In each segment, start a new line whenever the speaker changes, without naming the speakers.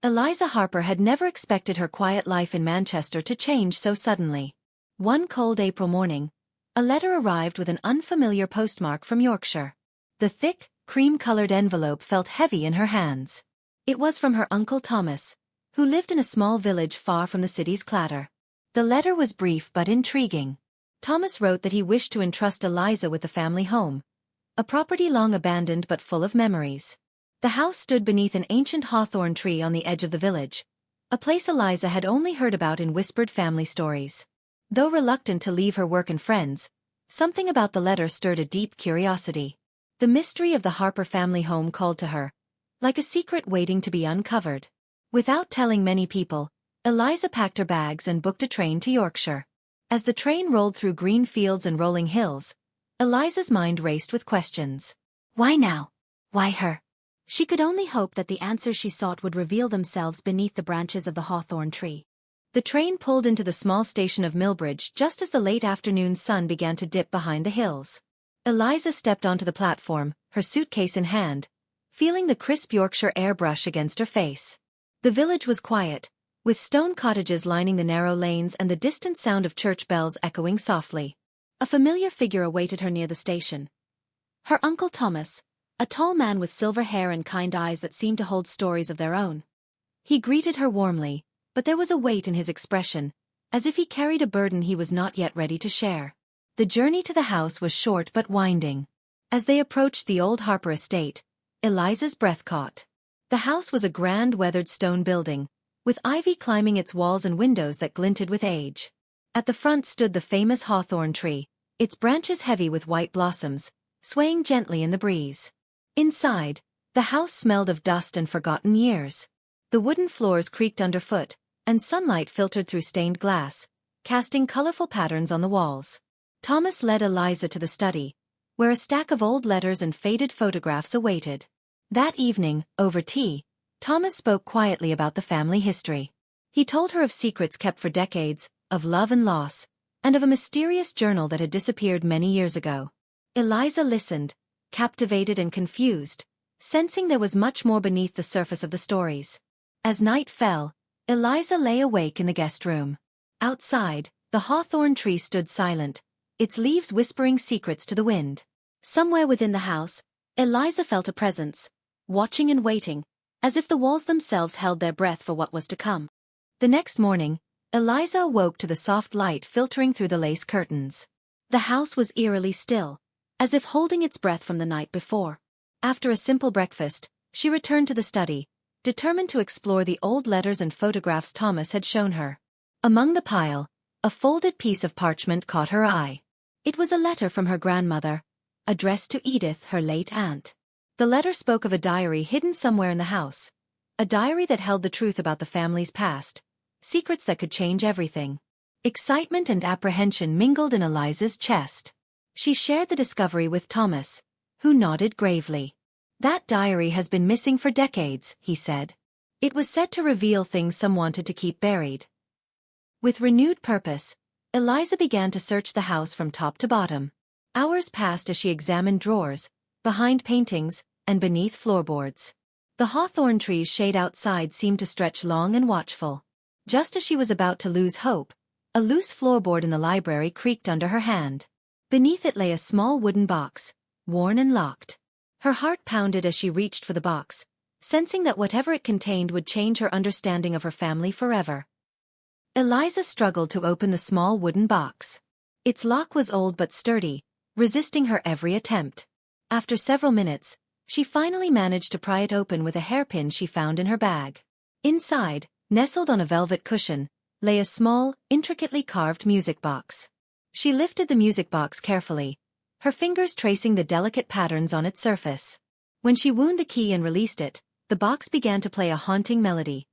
Eliza Harper had never expected her quiet life in Manchester to change so suddenly. One cold April morning, a letter arrived with an unfamiliar postmark from Yorkshire. The thick, cream-colored envelope felt heavy in her hands. It was from her Uncle Thomas, who lived in a small village far from the city's clatter. The letter was brief but intriguing. Thomas wrote that he wished to entrust Eliza with the family home, a property long abandoned but full of memories. The house stood beneath an ancient hawthorn tree on the edge of the village, a place Eliza had only heard about in whispered family stories. Though reluctant to leave her work and friends, something about the letter stirred a deep curiosity. The mystery of the Harper family home called to her, like a secret waiting to be uncovered. Without telling many people, Eliza packed her bags and booked a train to Yorkshire. As the train rolled through green fields and rolling hills, Eliza's mind raced with questions. Why now? Why her? She could only hope that the answers she sought would reveal themselves beneath the branches of the hawthorn tree. The train pulled into the small station of Millbridge just as the late afternoon sun began to dip behind the hills. Eliza stepped onto the platform, her suitcase in hand, feeling the crisp Yorkshire air brush against her face. The village was quiet, with stone cottages lining the narrow lanes and the distant sound of church bells echoing softly. A familiar figure awaited her near the station. Her Uncle Thomas, a tall man with silver hair and kind eyes that seemed to hold stories of their own. He greeted her warmly, but there was a weight in his expression, as if he carried a burden he was not yet ready to share. The journey to the house was short but winding. As they approached the old Harper estate, Eliza's breath caught. The house was a grand weathered stone building, with ivy climbing its walls and windows that glinted with age. At the front stood the famous hawthorn tree, its branches heavy with white blossoms, swaying gently in the breeze. Inside, the house smelled of dust and forgotten years. The wooden floors creaked underfoot, and sunlight filtered through stained glass, casting colorful patterns on the walls. Thomas led Eliza to the study, where a stack of old letters and faded photographs awaited. That evening, over tea, Thomas spoke quietly about the family history. He told her of secrets kept for decades, of love and loss, and of a mysterious journal that had disappeared many years ago. Eliza listened, captivated and confused, sensing there was much more beneath the surface of the stories. As night fell, Eliza lay awake in the guest room. Outside, the hawthorn tree stood silent, its leaves whispering secrets to the wind. Somewhere within the house, Eliza felt a presence, watching and waiting, as if the walls themselves held their breath for what was to come. The next morning, Eliza awoke to the soft light filtering through the lace curtains. The house was eerily still, as if holding its breath from the night before. After a simple breakfast, she returned to the study, determined to explore the old letters and photographs Thomas had shown her. Among the pile, a folded piece of parchment caught her eye. It was a letter from her grandmother, addressed to Edith, her late aunt. The letter spoke of a diary hidden somewhere in the house, a diary that held the truth about the family's past, secrets that could change everything. Excitement and apprehension mingled in Eliza's chest. She shared the discovery with Thomas, who nodded gravely. That diary has been missing for decades, he said. It was said to reveal things some wanted to keep buried. With renewed purpose, Eliza began to search the house from top to bottom. Hours passed as she examined drawers, behind paintings, and beneath floorboards. The hawthorn tree's shade outside seemed to stretch long and watchful. Just as she was about to lose hope, a loose floorboard in the library creaked under her hand. Beneath it lay a small wooden box, worn and locked. Her heart pounded as she reached for the box, sensing that whatever it contained would change her understanding of her family forever. Eliza struggled to open the small wooden box. Its lock was old but sturdy, resisting her every attempt. After several minutes, she finally managed to pry it open with a hairpin she found in her bag. Inside, nestled on a velvet cushion, lay a small, intricately carved music box. She lifted the music box carefully, her fingers tracing the delicate patterns on its surface. When she wound the key and released it, the box began to play a haunting melody.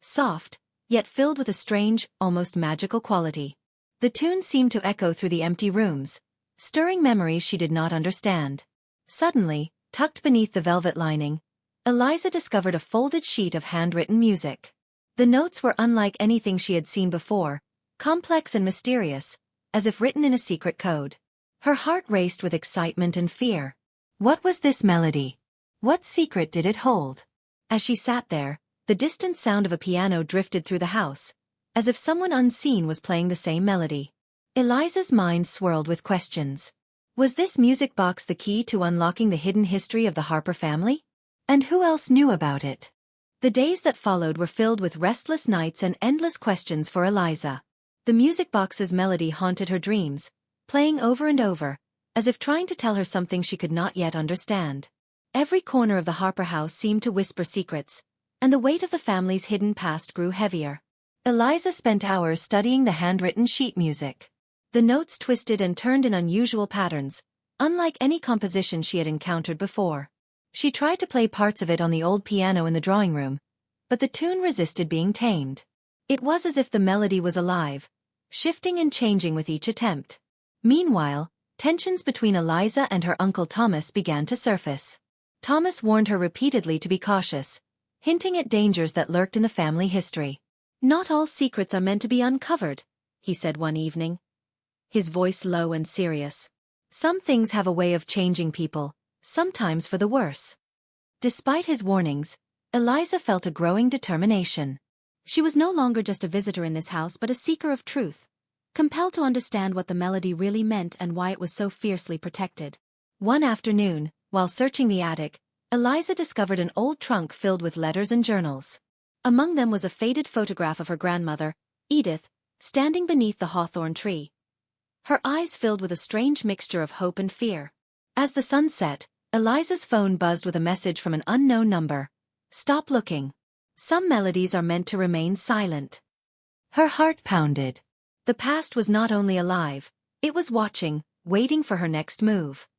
Soft, yet filled with a strange, almost magical quality. The tune seemed to echo through the empty rooms, stirring memories she did not understand. Suddenly, tucked beneath the velvet lining, Eliza discovered a folded sheet of handwritten music. The notes were unlike anything she had seen before, complex and mysterious, as if written in a secret code. Her heart raced with excitement and fear. What was this melody? What secret did it hold? As she sat there, The distant sound of a piano drifted through the house, as if someone unseen was playing the same melody. Eliza's mind swirled with questions. Was this music box the key to unlocking the hidden history of the Harper family? And who else knew about it? The days that followed were filled with restless nights and endless questions for Eliza. The music box's melody haunted her dreams, playing over and over, as if trying to tell her something she could not yet understand. Every corner of the Harper house seemed to whisper secrets, and the weight of the family's hidden past grew heavier. Eliza spent hours studying the handwritten sheet music. The notes twisted and turned in unusual patterns, unlike any composition she had encountered before. She tried to play parts of it on the old piano in the drawing room, but the tune resisted being tamed. It was as if the melody was alive, shifting and changing with each attempt. Meanwhile, tensions between Eliza and her uncle Thomas began to surface. Thomas warned her repeatedly to be cautious, hinting at dangers that lurked in the family history. "Not all secrets are meant to be uncovered," he said one evening, his voice low and serious. "Some things have a way of changing people, sometimes for the worse." Despite his warnings, Eliza felt a growing determination. She was no longer just a visitor in this house but a seeker of truth, compelled to understand what the melody really meant and why it was so fiercely protected. One afternoon, while searching the attic, Eliza discovered an old trunk filled with letters and journals. Among them was a faded photograph of her grandmother, Edith, standing beneath the hawthorn tree. Her eyes filled with a strange mixture of hope and fear. As the sun set, Eliza's phone buzzed with a message from an unknown number. "Stop looking. Some melodies are meant to remain silent." Her heart pounded. The past was not only alive, it was watching, waiting for her next move.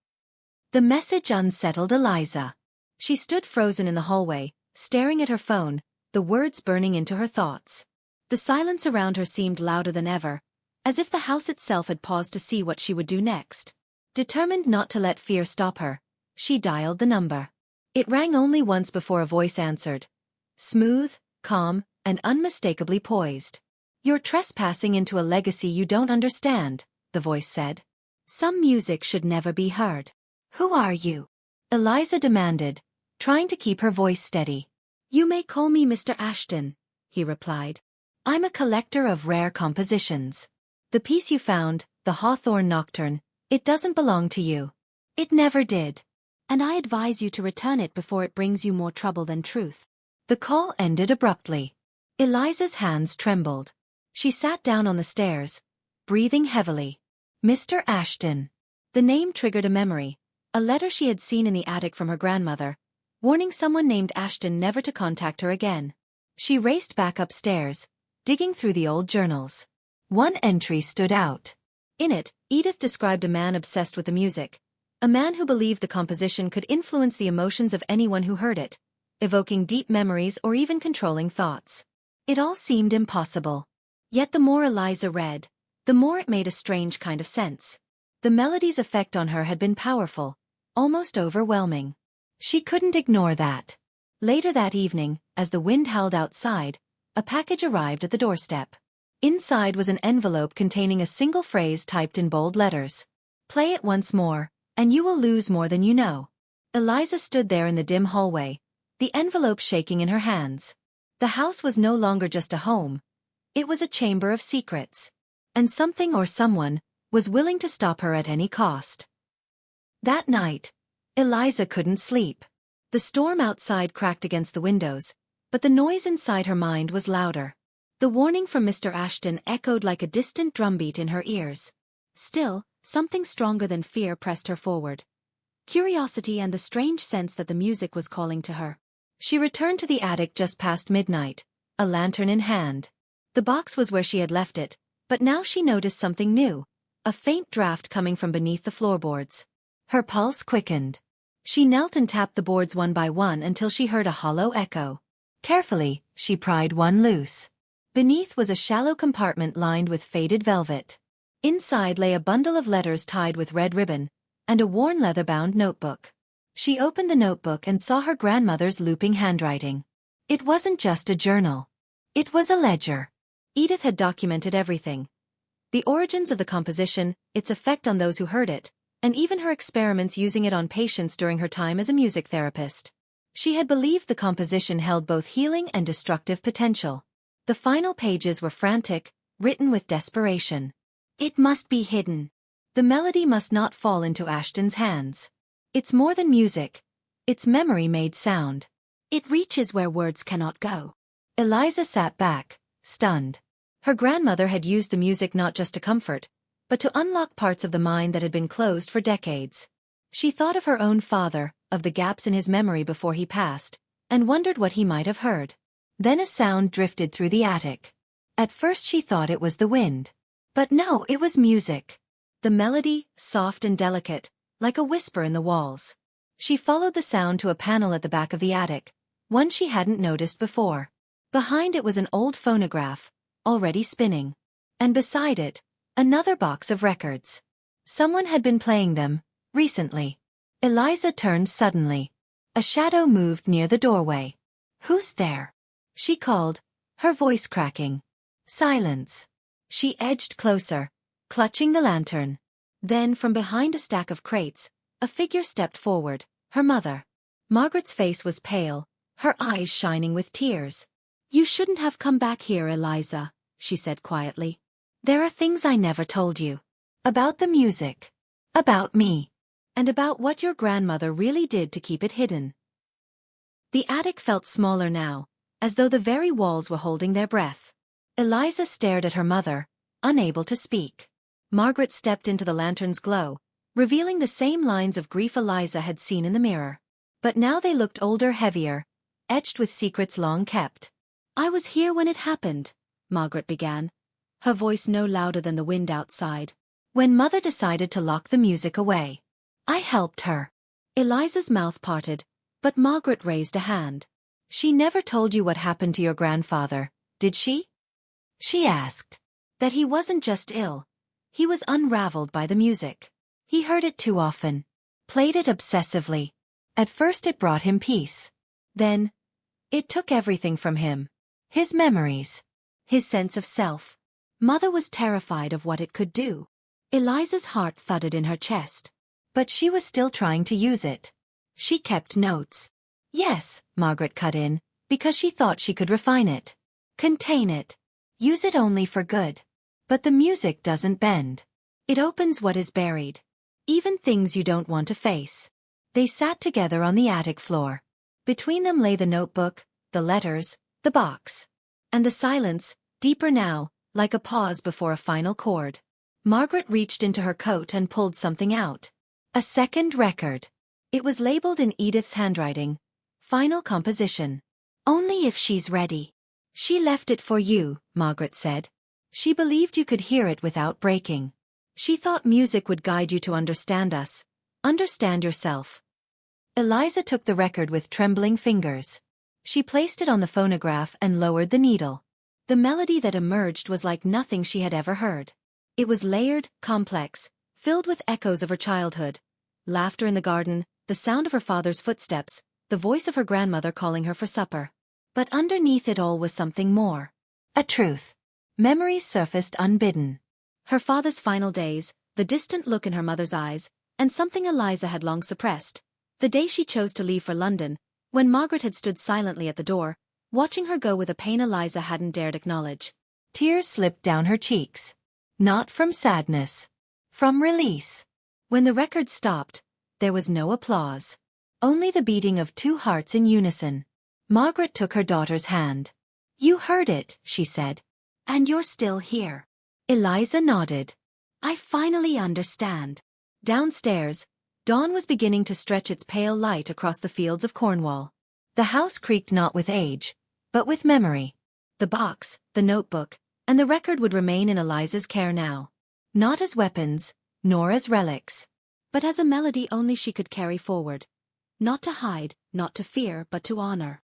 The message unsettled Eliza. She stood frozen in the hallway, staring at her phone, the words burning into her thoughts. The silence around her seemed louder than ever, as if the house itself had paused to see what she would do next. Determined not to let fear stop her, she dialed the number. It rang only once before a voice answered. Smooth, calm, and unmistakably poised. "You're trespassing into a legacy you don't understand," the voice said. "Some music should never be heard." "Who are you?" Eliza demanded, trying to keep her voice steady. "You may call me Mr. Ashton," he replied. "I'm a collector of rare compositions. The piece you found, the Hawthorne Nocturne, it doesn't belong to you. It never did. And I advise you to return it before it brings you more trouble than truth." The call ended abruptly. Eliza's hands trembled. She sat down on the stairs, breathing heavily. Mr. Ashton. The name triggered a memory, a letter she had seen in the attic from her grandmother, warning someone named Ashton never to contact her again. She raced back upstairs, digging through the old journals. One entry stood out. In it, Edith described a man obsessed with the music, a man who believed the composition could influence the emotions of anyone who heard it, evoking deep memories or even controlling thoughts. It all seemed impossible. Yet the more Eliza read, the more it made a strange kind of sense. The melody's effect on her had been powerful, almost overwhelming. She couldn't ignore that. Later that evening, as the wind howled outside, a package arrived at the doorstep. Inside was an envelope containing a single phrase typed in bold letters. "Play it once more, and you will lose more than you know." Eliza stood there in the dim hallway, the envelope shaking in her hands. The house was no longer just a home. It was a chamber of secrets. And something or someone was willing to stop her at any cost. That night, Eliza couldn't sleep. The storm outside cracked against the windows, but the noise inside her mind was louder. The warning from Mr. Ashton echoed like a distant drumbeat in her ears. Still, something stronger than fear pressed her forward. Curiosity and the strange sense that the music was calling to her. She returned to the attic just past midnight, a lantern in hand. The box was where she had left it, but now she noticed something new, a faint draft coming from beneath the floorboards. Her pulse quickened. She knelt and tapped the boards one by one until she heard a hollow echo. Carefully, she pried one loose. Beneath was a shallow compartment lined with faded velvet. Inside lay a bundle of letters tied with red ribbon, and a worn leather-bound notebook. She opened the notebook and saw her grandmother's looping handwriting. It wasn't just a journal. It was a ledger. Edith had documented everything. The origins of the composition, its effect on those who heard it, and even her experiments using it on patients during her time as a music therapist. She had believed the composition held both healing and destructive potential. The final pages were frantic, written with desperation. It must be hidden. The melody must not fall into Ashton's hands. It's more than music. It's memory-made sound. It reaches where words cannot go. Eliza sat back, stunned. Her grandmother had used the music not just to comfort, but to unlock parts of the mind that had been closed for decades. She thought of her own father, of the gaps in his memory before he passed, and wondered what he might have heard. Then a sound drifted through the attic. At first she thought it was the wind. But no, it was music. The melody, soft and delicate, like a whisper in the walls. She followed the sound to a panel at the back of the attic, one she hadn't noticed before. Behind it was an old phonograph, already spinning. And beside it, another box of records. Someone had been playing them, recently. Eliza turned suddenly. A shadow moved near the doorway. "Who's there?" she called, her voice cracking. Silence. She edged closer, clutching the lantern. Then from behind a stack of crates, a figure stepped forward, her mother. Margaret's face was pale, her eyes shining with tears. "You shouldn't have come back here, Eliza," she said quietly. "There are things I never told you. About the music. About me. And about what your grandmother really did to keep it hidden." The attic felt smaller now, as though the very walls were holding their breath. Eliza stared at her mother, unable to speak. Margaret stepped into the lantern's glow, revealing the same lines of grief Eliza had seen in the mirror. But now they looked older, heavier, etched with secrets long kept. "I was here when it happened," Margaret began, her voice no louder than the wind outside. "When Mother decided to lock the music away. I helped her." Eliza's mouth parted, but Margaret raised a hand. "She never told you what happened to your grandfather, did she?" she asked. "That he wasn't just ill. He was unraveled by the music. He heard it too often. Played it obsessively. At first it brought him peace. Then, it took everything from him. His memories. His sense of self. Mother was terrified of what it could do." Eliza's heart thudded in her chest. But she was still trying to use it. She kept notes. "Yes," Margaret cut in, because she thought she could refine it. "Contain it. Use it only for good. But the music doesn't bend. It opens what is buried. Even things you don't want to face." They sat together on the attic floor. Between them lay the notebook, the letters, the box. And the silence, deeper now, like a pause before a final chord. Margaret reached into her coat and pulled something out. A second record. It was labeled in Edith's handwriting. "Final composition. Only if she's ready." "She left it for you," Margaret said. "She believed you could hear it without breaking. She thought music would guide you to understand us, understand yourself." Eliza took the record with trembling fingers. She placed it on the phonograph and lowered the needle. The melody that emerged was like nothing she had ever heard. It was layered, complex, filled with echoes of her childhood. Laughter in the garden, the sound of her father's footsteps, the voice of her grandmother calling her for supper. But underneath it all was something more. A truth. Memories surfaced unbidden. Her father's final days, the distant look in her mother's eyes, and something Eliza had long suppressed. The day she chose to leave for London, when Margaret had stood silently at the door, watching her go with a pain Eliza hadn't dared acknowledge. Tears slipped down her cheeks. Not from sadness. From release. When the record stopped, there was no applause. Only the beating of two hearts in unison. Margaret took her daughter's hand. "You heard it," she said. "And you're still here." Eliza nodded. "I finally understand." Downstairs, dawn was beginning to stretch its pale light across the fields of Cornwall. The house creaked not with age, but with memory. The box, the notebook, and the record would remain in Eliza's care now. Not as weapons, nor as relics, but as a melody only she could carry forward. Not to hide, not to fear, but to honor.